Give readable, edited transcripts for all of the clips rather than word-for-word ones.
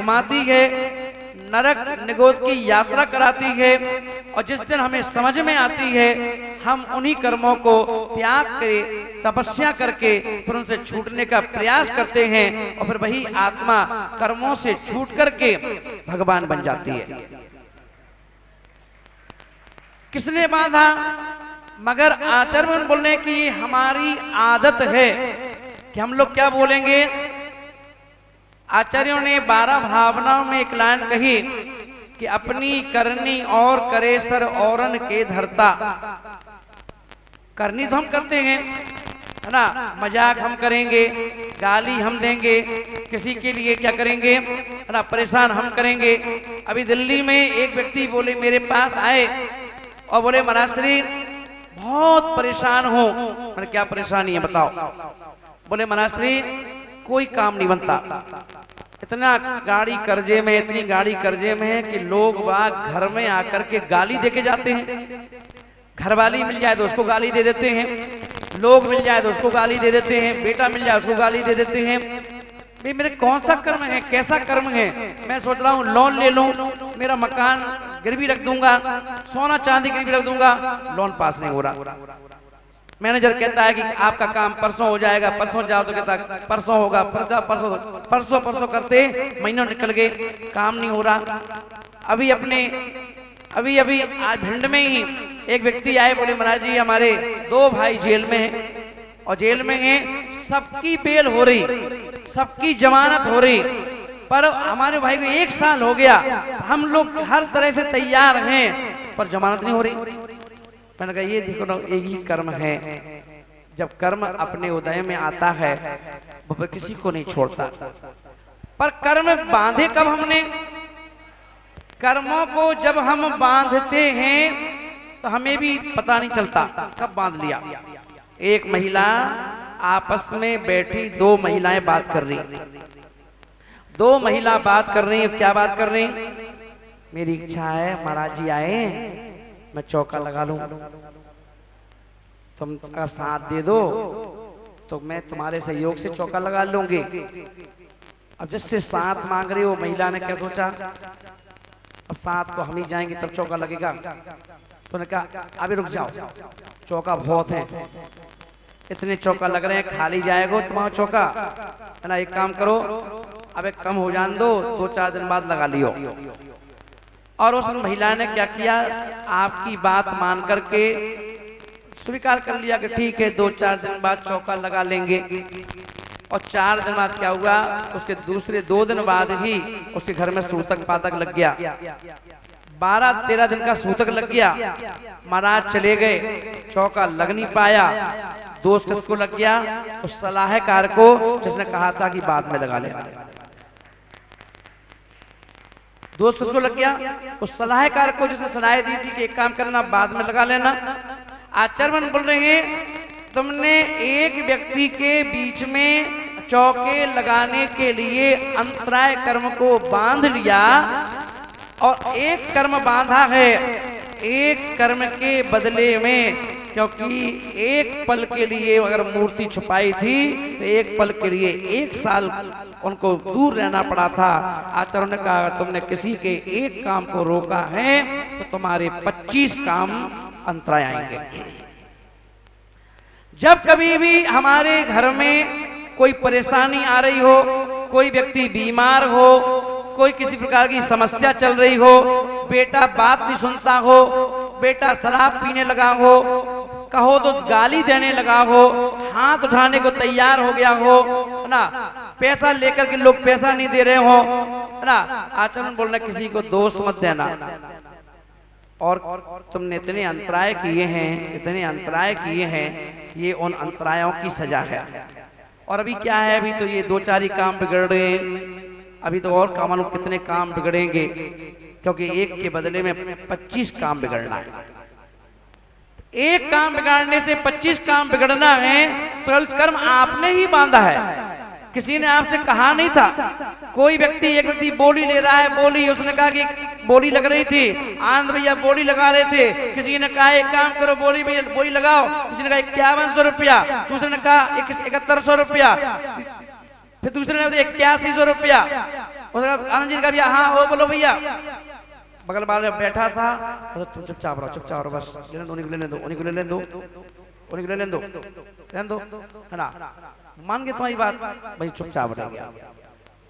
घुमाती है, नरक निगोद की यात्रा कराती है, और जिस दिन हमें समझ में आती है हम उन्हीं कर्मों को त्याग करे, तपस्या करके फिर उनसे छूटने का प्रयास करते हैं, और फिर वही आत्मा कर्मों से छूट करके भगवान बन जाती है। किसने बांधा? मगर आचार्य बोलने की ये हमारी आदत है कि हम लोग क्या बोलेंगे। आचार्यों ने 12 भावनाओं में एक लाइन कही कि अपनी करनी और करे सर औरन के धरता। करनी तो हम करते हैं, है ना, मजाक हम करेंगे, गाली हम देंगे, किसी के लिए क्या करेंगे, है ना, परेशान हम करेंगे। अभी दिल्ली में एक व्यक्ति बोले, मेरे पास आए और बोले महाराज श्री बहुत परेशान हूं। मैंने क्या परेशानी है बताओ? बोले महाराज श्री कोई काम नहीं बनता, इतना गाड़ी कर्जे में, इतनी गाड़ी कर्जे में है कि लोग बाग घर में आकर के गाली देके जाते हैं। घरवाली मिल जाए तो उसको गाली दे देते हैं, लोग मिल जाए तो उसको गाली दे देते हैं, बेटा मिल जाए उसको गाली दे देते हैं। भाई मेरे कौन सा कर्म है, कैसा कर्म है? मैं सोच रहा हूँ लोन ले लूं, मेरा मकान गिरवी रख दूंगा, सोना चांदी गिरवी रख दूंगा, लोन पास नहीं हो रहा। मैनेजर कहता है कि आपका काम परसों हो जाएगा, परसों जाओ तो कहता परसों होगा, परसों परसों करते महीनों निकल गए, काम नहीं हो रहा। अभी आज भिंड में ही एक व्यक्ति आए, बोले महाराज जी हमारे 2 भाई जेल में हैं, और जेल में हैं, सबकी बेल हो रही, सबकी जमानत हो रही, पर हमारे भाई को 1 साल हो गया, हम लोग हर तरह से तैयार हैं पर जमानत नहीं हो रही। मैंने कहा ये देखो ना, एक ही कर्म है, जब कर्म अपने उदय में आता है वो किसी को नहीं छोड़ता। पर कर्म बांधे कब हमने? कर्मों को जब हम बांधते हैं तो हमें भी पता नहीं चलता कब बांध लिया। एक महिला आपस में बैठी, 2 महिलाएं बात कर रही, 2 महिला बात कर रही, क्या बात कर रही? मेरी इच्छा है महाराज जी आए, मैं चौका लगा लूं, तुम का साथ दे दो तो मैं तुम्हारे सहयोग से चौका लगा लूंगी। अब जिससे साथ मांग रही हो, महिला ने क्या सोचा, अब साथ को हम ही जाएंगे तब चौका लगेगा। तो ने कहा अभी रुक जाओ, चौका बहुत है, इतने चौका लग रहे हैं, खाली जाएगा तुम्हारा चौका, है ना, एक काम करो अब एक कम हो जान दो, 2-4 दिन बाद लगा लियो। और उस महिला ने क्या किया, आपकी बात मान करके स्वीकार कर लिया कि ठीक है 2-4 दिन बाद चौका लगा लेंगे। और 4 दिन बाद क्या हुआ, उसके दूसरे 2 दिन बाद ही उसके घर में सूतक पातक लग गया, 12-13 दिन का सूतक लग गया। महाराज चले गए, चौका लग नहीं पाया। दोस्त किसको लग गया? उस सलाहकार को जिसने कहा था कि बाद में लगा लेना। दोस्त किसको लग गया? उस सलाहकार को जिसने सलाह दी थी कि एक काम करना बाद में लगा लेना। आचार्य बोल रहे हैं तुमने एक व्यक्ति के बीच में चौके लगाने के लिए अंतराय कर्म को बांध लिया, और एक कर्म बांधा है एक कर्म के बदले में, क्योंकि एक पल के लिए अगर मूर्ति छुपाई थी तो एक पल के लिए 1 साल उनको दूर रहना पड़ा था। आचार्य ने कहा अगर तुमने किसी के एक काम को रोका है तो तुम्हारे 25 काम अंतराय आएंगे। जब कभी भी हमारे घर में कोई परेशानी आ रही हो, कोई व्यक्ति बीमार हो, कोई किसी प्रकार की समस्या चल रही हो, बेटा बात नहीं सुनता हो, बेटा शराब पीने लगा हो, कहो तो गाली देने लगा हो, हाथ उठाने को तैयार हो गया हो, है ना, पैसा लेकर के लोग पैसा नहीं दे रहे हो, है ना, आचरण बोलना किसी को दोष मत देना। और तुमने इतने अंतराय किए हैं, इतने अंतराय किए हैं, ये उन अंतरायों की सजा है। और अभी क्या है, अभी तो ये 2-4 ही काम बिगड़ रहे हैं, अभी तो और कामों कितने काम बिगड़ेंगे, क्योंकि एक के बदले में 25 काम बिगड़ना है। एक काम बिगाड़ने से 25 काम बिगड़ना है, तो कर्म आपने ही बांधा है, किसी ने आपसे कहा नहीं था। कोई व्यक्ति, एक व्यक्ति बोली ले रहा है, बोली उसने कहा कि बोली लग रही थी, आनंद भैया बोली लगा रहे थे, किसी ने कहा एक काम करो बोली भैया बोली लगाओ, किसी ने कहा 5100 रुपया, दूसरे ने कहा 7100 रुपया, फिर दूसरे ने 8100 रुपया, आनंद जी ने कहा भैया हाँ वो बोलो भैया। बगल वाले बैठा था, तुम चुपचाप रहो बस, लेने दो उन्हीं को, लेने दो उन्हीं को, लेने दो उन्हीं को, लेने दो है ना, मान गए तुम्हारी बात भाई, चुपचाप रह गया।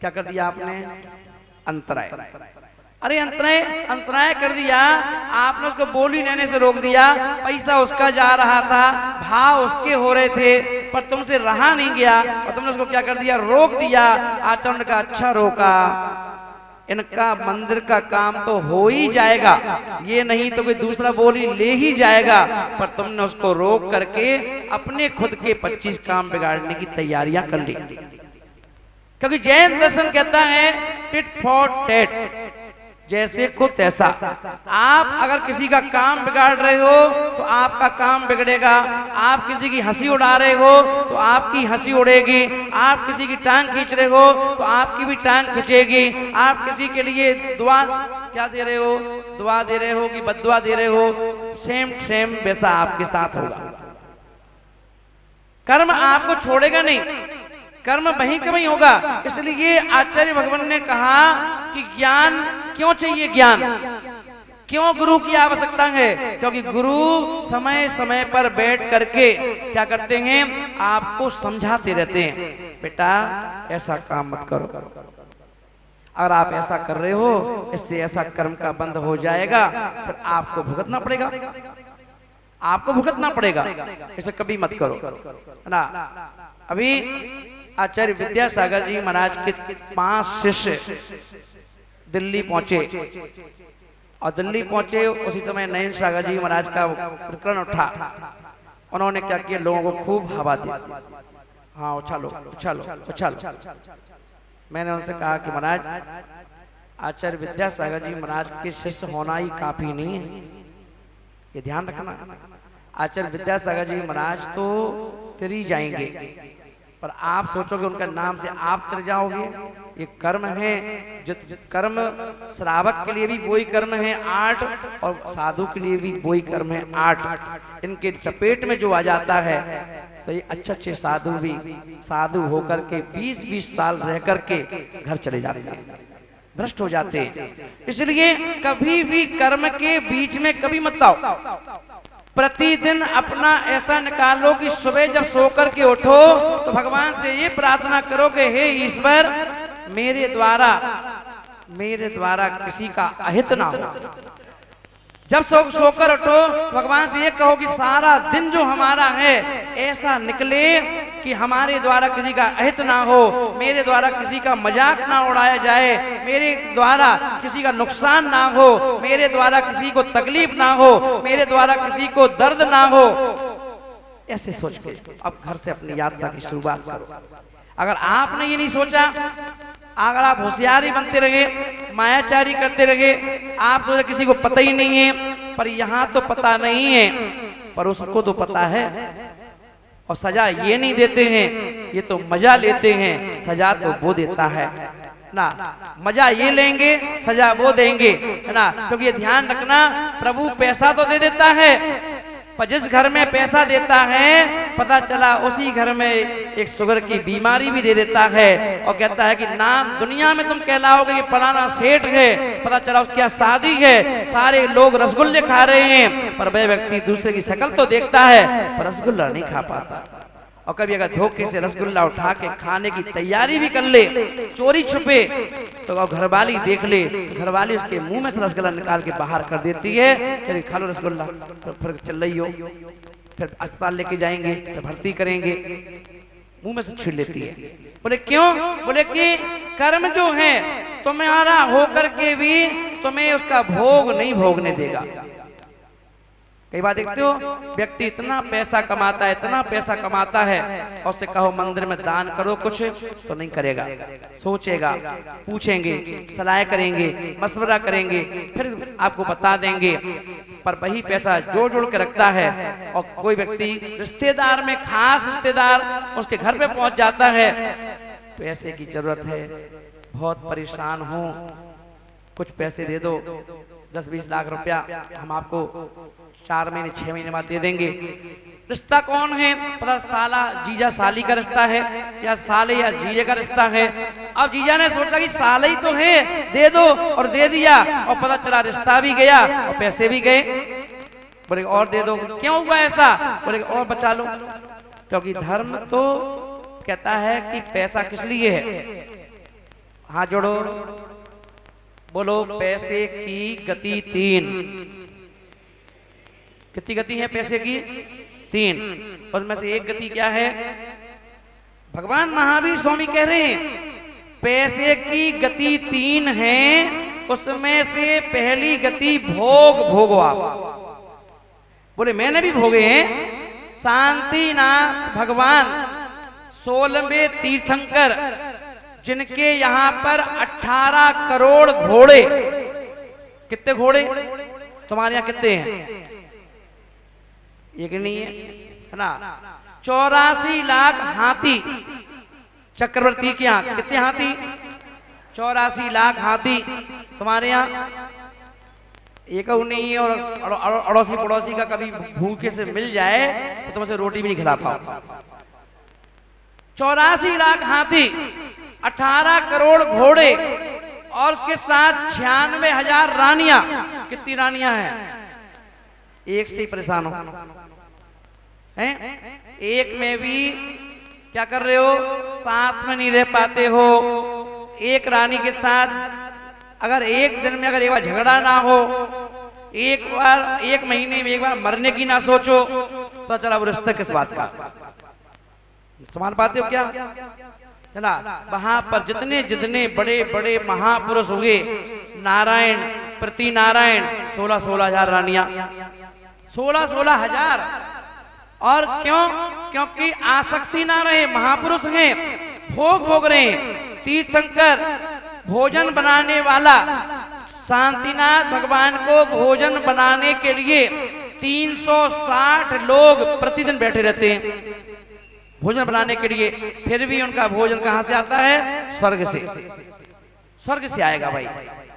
क्या कर दिया आपने? अंतराय। अरे अंतराय कर दिया आपने, उसको बोली लेने से रोक दिया, पैसा उसका जा रहा था, भाव उसके हो रहे थे, पर तुमसे रहा नहीं गया और तुमने उसको क्या कर दिया? रोक दिया। आचरण का अच्छा रोका। इनका मंदिर का काम तो हो ही जाएगा, ये नहीं तो कोई दूसरा बोली ले ही जाएगा, पर तुमने उसको रोक करके अपने खुद के 25 काम बिगाड़ने की तैयारियां कर ली। क्योंकि जैन दर्शन कहता है टिट फॉर टैट, जैसे को तैसा। आप अगर किसी का काम बिगाड़ रहे हो तो आपका काम बिगड़ेगा, आप किसी की हंसी उड़ा रहे हो तो आपकी हंसी उड़ेगी, आप किसी की टांग खींच रहे हो तो आपकी भी टांग खींचेगी, आप किसी के लिए दुआ क्या दे रहे हो, दुआ दे रहे हो कि बद्दुआ दे रहे हो, सेम वैसा आपके साथ होगा। कर्म आपको छोड़ेगा नहीं, कर्म वहीं का वहीं होगा। इसलिए आचार्य भगवान ने कहा कि ज्ञान क्यों चाहिए, ज्ञान क्यों गुरु की आवश्यकता है? क्योंकि गुरु समय समय पर बैठ करके क्या करते हैं? आपको समझाते रहते हैं, बेटा ऐसा काम मत करो, अगर आप ऐसा कर रहे हो इससे ऐसा कर्म का बंध हो जाएगा, फिर आपको भुगतना पड़ेगा, आपको भुगतना पड़ेगा, इसे कभी मत करो, है ना। अभी आचार्य विद्यासागर जी महाराज के 5 शिष्य दिल्ली पहुंचे, और दिल्ली पहुंचे उसी समय नयन सागर जी महाराज का प्रकरण उठा। उन्होंने क्या किया? लोगों को खूब हवा दी, हाँ उछालो उछालो उछालो। मैंने उनसे कहा कि महाराज आचार्य विद्यासागर जी महाराज के शिष्य होना ही काफी नहीं है, ये ध्यान रखना। आचार्य विद्यासागर जी महाराज तो तिरी जाएंगे, पर आप सोचोगे उनका नाम से आप तिर जाओगे, ये कर्म है। जो कर्म श्रावक के लिए भी वही कर्म है 8, और साधु के लिए भी वही कर्म है 8। इनके चपेट में जो आ जाता है तो ये अच्छे साधु भी साधु होकर के 20-20 साल रह करके घर चले जाते हैं, भ्रष्ट हो जाते हैं। इसलिए कभी भी कर्म के बीच में कभी मत आओ। प्रतिदिन अपना ऐसा निकालो कि सुबह जब सोकर के उठो तो भगवान से ये प्रार्थना करो कि हे ईश्वर, मेरे द्वारा किसी का अहित ना हो। जब सोकर उठो भगवान से ये कहो कि सारा दिन जो हमारा है ऐसा निकले कि हमारे द्वारा किसी का अहित ना हो, मेरे द्वारा किसी का मजाक ना उड़ाया जाए, मेरे द्वारा किसी का नुकसान ना हो, मेरे द्वारा किसी को तकलीफ ना हो, मेरे द्वारा किसी को दर्द ना हो। ऐसे सोच के अब घर से अपनी यात्रा की शुरुआत करो। अगर आपने ये नहीं सोचा, अगर आप होशियारी बनते रहे, मायाचारी करते रहे, आप सोचे किसी को पता ही नहीं है, पर यहाँ तो पता नहीं है, पर उसको तो पता है। और सजा ये नहीं देते हैं, ये तो मजा लेते हैं, सजा तो वो देता है ना। मजा ये लेंगे, सजा वो देंगे, है ना। क्योंकि ये ध्यान रखना, प्रभु पैसा तो दे देता है, पर जिस घर में पैसा देता है पता चला उसी घर में एक शुगर की बीमारी भी दे देता है, और कहता है कि नाम दुनिया में तुम कहलाओगे कि फलाना सेठ है, पता चला उसकी शादी है, सारे लोग रसगुल्ले खा रहे हैं, पर वह व्यक्ति दूसरे की शक्ल तो देखता है पर रसगुल्ला नहीं खा पाता। और कभी अगर धोखे से रसगुल्ला उठा के खाने की तैयारी भी कर ले, चोरी छुपे, तो घरवाली देख ले, घरवाली उसके मुंह में से रसगुल्ला निकाल के बाहर कर देती है, चलिए खा लो रसगुल्ला, फिर चल रही हो, फिर अस्पताल लेके जाएंगे, फिर भर्ती करेंगे, मुंह में से छीन लेती है। बोले क्यों? बोले कि कर्म जो है तुम्हारा होकर के भी तुम्हें उसका भोग नहीं भोगने देगा। कई बार देखते हो व्यक्ति इतना पैसा कमाता है, इतना पैसा कमाता है, और उससे कहो मंदिर में दान करो कुछ, तो नहीं करेगा, सोचेगा, पूछेंगे, सलाह करेंगे, मशवरा करेंगे, फिर आपको बता देंगे। पर वही पैसा जोड़ के रखता है, और कोई व्यक्ति रिश्तेदार में खास रिश्तेदार उसके घर पे पहुंच जाता है, पैसे की जरूरत है, बहुत परेशान हूं, कुछ पैसे दे दो, 10-20 लाख रुपया हम आपको 4 महीने 6 महीने बाद दे देंगे। रिश्ता कौन है? पता साला जीजा साली का रिश्ता है या साले या जीजे का रिश्ता है। अब जीजा ने सोचा कि साले ही तो है, दे दो, और दे दिया, और पता चला रिश्ता भी गया और पैसे भी गए। बोले और दे दो। क्यों हुआ ऐसा? बोले और बचा लो। क्योंकि धर्म तो कहता है कि पैसा किस लिए है। हाथ जोड़ो, बोलो पैसे की गति 3। कितनी गति है पैसे की? 3। उसमें से एक गति क्या है? भगवान महावीर स्वामी कह रहे हैं पैसे की गति 3 है, उसमें से पहली गति भोग भोगो आप। बोले मैंने भी भोगे हैं। शांतिनाथ भगवान 16वें तीर्थंकर, जिनके यहाँ पर 18 करोड़ घोड़े। कितने घोड़े तुम्हारे यहाँ कितने हैं? एक नहीं है ना। 84 लाख हाथी चक्रवर्ती के यहाँ। कितने हाथी? 84 लाख हाथी तुम्हारे यहाँ एक नहीं है। और अड़ोसी पड़ोसी का कभी भूखे से मिल जाए तो तुम उसे रोटी भी नहीं खिला पाओ। 84 लाख हाथी, 18 करोड़ घोड़े, और उसके साथ 96,000 रानियां। कितनी रानियां हैं? एक से ही परेशान हो हैं? एक में भी क्या कर रहे हो? साथ में नहीं रह पाते हो। एक रानी के साथ अगर एक दिन में अगर एक बार झगड़ा ना हो, एक बार एक महीने में एक बार मरने की ना सोचो, तो चला वो रिश्ता किस बात का? समान पाते हो क्या? चला वहां पर जितने जितने बड़े बड़े महापुरुष हुए, नारायण प्रति नारायण, 16,000 रानियां, 16,000। और क्यों? क्योंकि आसक्ति ना रहे। महापुरुष हैं, भोग भोग रहे हैं। तीर्थंकर भोजन बनाने वाला, शांतिनाथ भगवान को भोजन बनाने के लिए 360 लोग प्रतिदिन बैठे रहते हैं भोजन बनाने के लिए। फिर भी उनका भोजन कहां से आता है? स्वर्ग से। स्वर्ग से आएगा भाई।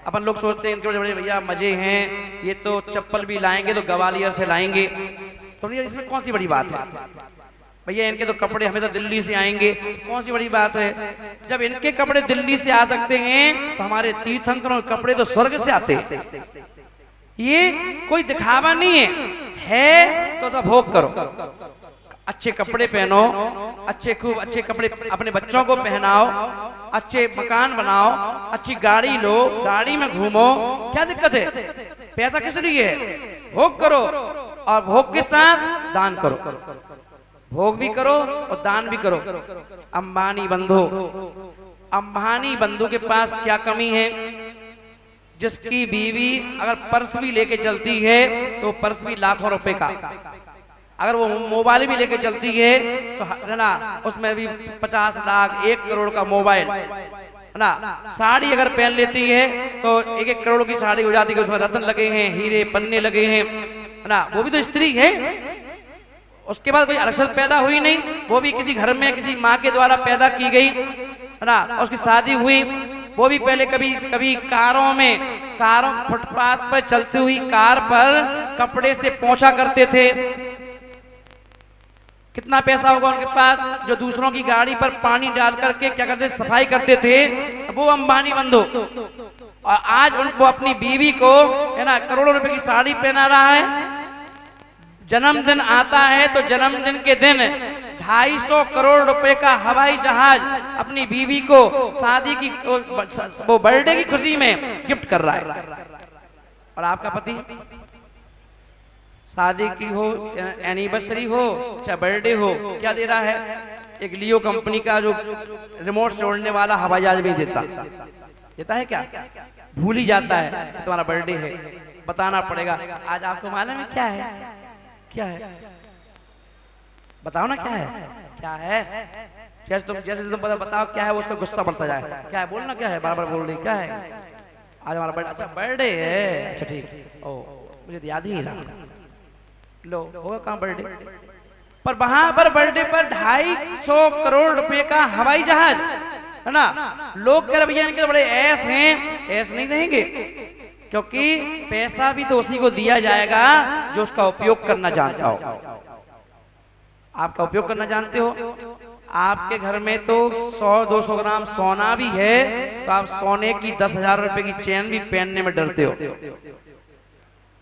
अपन लोग सोचते हैं इनके बड़े बड़े भैया मजे हैं, ये तो चप्पल भी लाएंगे तो ग्वालियर से लाएंगे। तो इसमें कौन सी बड़ी बात है भैया? इनके तो कपड़े हमेशा दिल्ली से आएंगे, कौन सी बड़ी बात है? जब इनके कपड़े दिल्ली से आ सकते हैं तो हमारे तीर्थंकरों के कपड़े तो स्वर्ग से आते हैं। ये कोई दिखावा नहीं है तो भोग करो। अच्छे कपड़े पहनो, खूब अच्छे कपड़े अपने बच्चों को पहनाओ, अच्छे मकान बनाओ, अच्छी गाड़ी लो, गाड़ी में घूमो, क्या दिक्कत है? पैसा किस लिए है? भोग करो, और भोग के साथ दान करो। भोग भी करो और दान भी करो। अंबानी बंधु, अंबानी बंधु के पास क्या कमी है? जिसकी बीवी अगर पर्स भी लेके चलती है तो पर्स भी लाखों रुपए का, अगर वो मोबाइल भी लेके चलती है तो है ना, उसमें भी 50 लाख 1 करोड़ का मोबाइल है ना। साड़ी अगर पहन लेती है तो 1-1 करोड़ की साड़ी हो जाती है, उसमें रत्न लगे हैं, हीरे पन्ने लगे हैं, है ना। वो भी तो स्त्री है। उसके बाद कोई अक्षर पैदा हुई नहीं, वो भी किसी घर में किसी माँ के द्वारा पैदा की गई, है ना। उसकी शादी हुई, वो भी पहले कभी कारों फुटपाथ पर चलती हुई कार पर कपड़े से पोंछा करते थे। कितना पैसा होगा उनके पास जो दूसरों की गाड़ी पर पानी डाल करके क्या करते, सफाई करते थे। वो अंबानी बंधु, और आज उनको अपनी बीवी को है ना करोड़ों रुपए की साड़ी पहना रहा है। जन्मदिन आता है तो जन्मदिन के दिन 250 करोड़ रुपए का हवाई जहाज अपनी बीवी को शादी की वो बर्थडे की खुशी में गिफ्ट कर रहा है। और आपका पति शादी की हो, एनिवर्सरी हो, चाहे बर्थडे हो, क्या दे रहा है? एक लियो कंपनी का जो रिमोट छोड़ने वाला हवाई जहाज भी देता है क्या? भूल ही जाता है तुम्हारा बर्थडे है, बताना पड़ेगा। आज आपको मालूम है क्या है? क्या है बताओ ना, क्या है? क्या है? जैसे तुम बताओ क्या है, वो उसका गुस्सा बढ़ता जाए। क्या है बोलना, क्या है? बार बार बोल रही क्या है? आज हमारा बर्थडे, अच्छा बर्थडे है, अच्छा ठीक है। ओ मुझे तो याद ही नहीं रहा। लो होगा कहाँ बर्थडे? पर वहां पर बर्थडे पर 250 करोड़ रुपए का हवाई जहाज, है ना। लोग कह रहे भैया इनके बड़े ऐस हैं। ऐस नहीं रहेंगे, क्योंकि पैसा भी तो उसी को दिया जाएगा जो उसका उपयोग करना जानता हो। आपका उपयोग करना जानते हो, आपके घर में तो 100-200 ग्राम सोना भी है तो आप सोने की 10,000 रुपए की चेन भी पहनने में डरते हो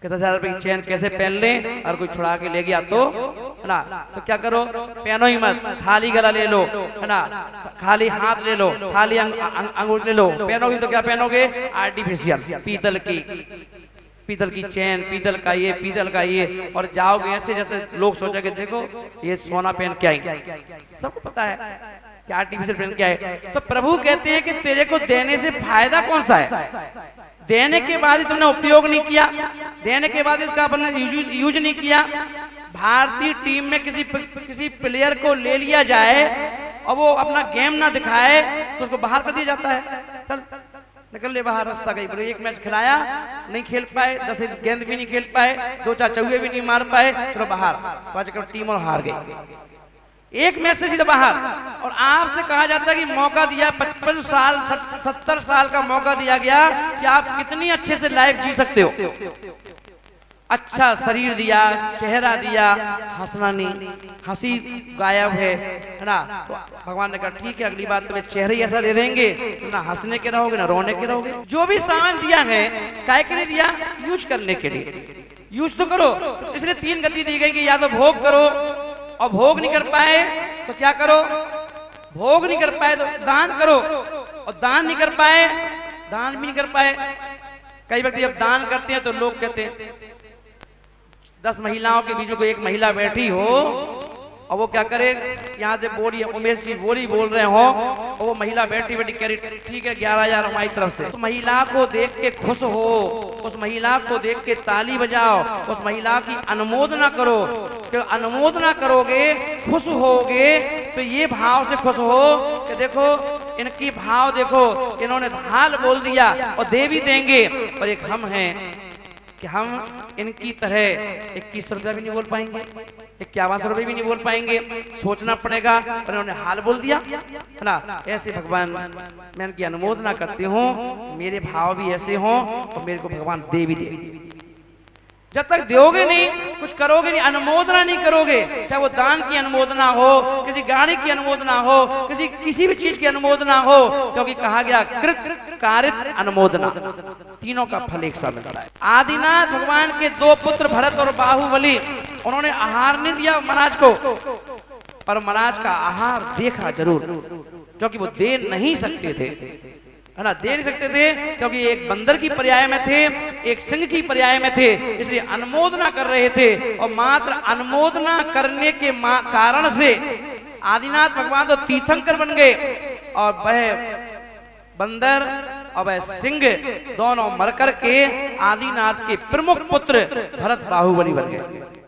कि 10,000 रुपए की चेन कैसे पहन लें, और कोई छुड़ा के ले गया तो, है ना, तो क्या करो, पहनो ही मत, खाली गला ले लो, है ना, खाली हाथ ले लो, खाली अंगूठी ले लो। पहनोगे तो क्या पहनोगे, आर्टिफिशियल पीतल की चेन, पीतल का ये, और जाओगे ऐसे जैसे लोग सोचेंगे देखो ये सोना पहन के आई। सबको पता है कि आर्टिफिशियल पहन के आए। तो प्रभु कहते हैं कि तेरे को देने से फायदा कौन सा है, देने के बाद ही तुमने उपयोग नहीं किया, देने के बाद इसका अपने यूज नहीं किया। भारतीय टीम में किसी प्लेयर को ले लिया जाए और वो अपना गेम ना दिखाए तो उसको बाहर कर दिया जाता है, चल निकल ले बाहर, रास्ता गई। बोले एक मैच खिलाया, नहीं खेल पाए, 10 गेंद भी नहीं खेल पाए, 2-4 चौके भी नहीं मार पाए, चलो बाहर, तो टीम और हार गई, एक मैच से सीधा बाहर। और आपसे कहा जाता है कि मौका दिया 55 साल 70 साल का मौका दिया गया कि आप कितनी अच्छे से लाइफ जी सकते हो, अच्छा शरीर दिया, चेहरा दिया, हंसना नहीं, हंसी गायब है ना। तो भगवान ने कहा ठीक है, अगली बार तुम्हें चेहरा ही ऐसा दे देंगे, ना हंसने के रहोगे ना रोने के रहोगे। जो भी सामान दिया है काय के लिए दिया, यूज करने के लिए, यूज तो करो। तो इसलिए 3 गति दी गई कि या तो भोग करो, और भोग नहीं कर पाए तो क्या करो, भोग नहीं कर पाए तो दान करो, और दान नहीं कर पाए, दान भी नहीं कर पाए। कई व्यक्ति जब दान करते हैं तो लोग कहते हैं 10 महिलाओं के बीच में कोई एक महिला बैठी हो और वो क्या करे, यहाँ से बोली उमेश जी बोली बोल रहे हो और वो महिला बैठी बैठी कह रही ठीक है 11,000 हमारी तरफ से। तो महिला को देख के खुश हो, उस महिला को देख के ताली बजाओ, उस महिला की अनुमोदना करो। कि अनुमोदना करोगे, खुश होगे, तो ये भाव से खुश हो कि देखो इनकी भाव देखो, इन्होंने हाल बोल दिया और दे भी देंगे। और एक हम हैं कि हम इनकी तरह 21 रुपया भी नहीं बोल पाएंगे, 51 रुपये भी नहीं बोल पाएंगे, सोचना पड़ेगा, पर उन्होंने हाल बोल दिया, है ना। ऐसे भगवान मैं इनकी अनुमोदना करती हूँ, मेरे भाव भी ऐसे हों और मेरे को भगवान दे भी दे। जब तक दोगे नहीं, कुछ करोगे नहीं, अनुमोदना नहीं करोगे, चाहे वो दान की अनुमोदना हो, किसी गाड़ी की अनुमोदना हो, किसी भी चीज की अनुमोदना हो, क्योंकि कहा गया कृत कारित अनुमोदना, तीनों का फल एक सा मिलता है। आदिनाथ भगवान के 2 पुत्र भरत और बाहुबली, उन्होंने आहार नहीं दिया महाराज को, पर महाराज का आहार देखा जरूर, क्योंकि वो दे नहीं सकते थे, है ना, दे नहीं सकते थे, क्योंकि एक बंदर की पर्याय में थे, एक सिंह की पर्याय में थे, इसलिए अनुमोदना कर रहे थे। और मात्र अनुमोदना करने के कारण से आदिनाथ भगवान तो तीर्थंकर बन गए, और वह बंदर और वह सिंह दोनों मरकर के आदिनाथ के प्रमुख पुत्र भरत बाहुबली बन गए।